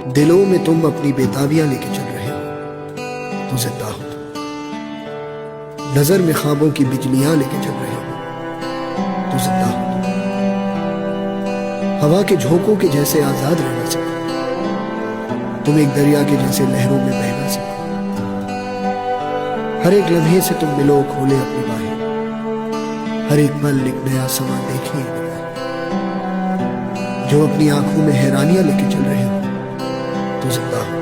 दिलों में तुम अपनी बेताबियां लेके चल रहे हो तो जिंदा हो। नजर में ख्वाबों की बिजलियां लेके चल रहे हो तो जिंदा हो। हवा के झोंकों के जैसे आजाद रहना सीखो। तुम एक दरिया के जैसे लहरों में बहना सीखो। हर एक लम्हे से तुम मिलो, खोले अपनी बाहें। हर एक पल एक नया समा देखे। जो अपनी आंखों में हैरानियां लेके चल रहे हो तो जिंदा हो।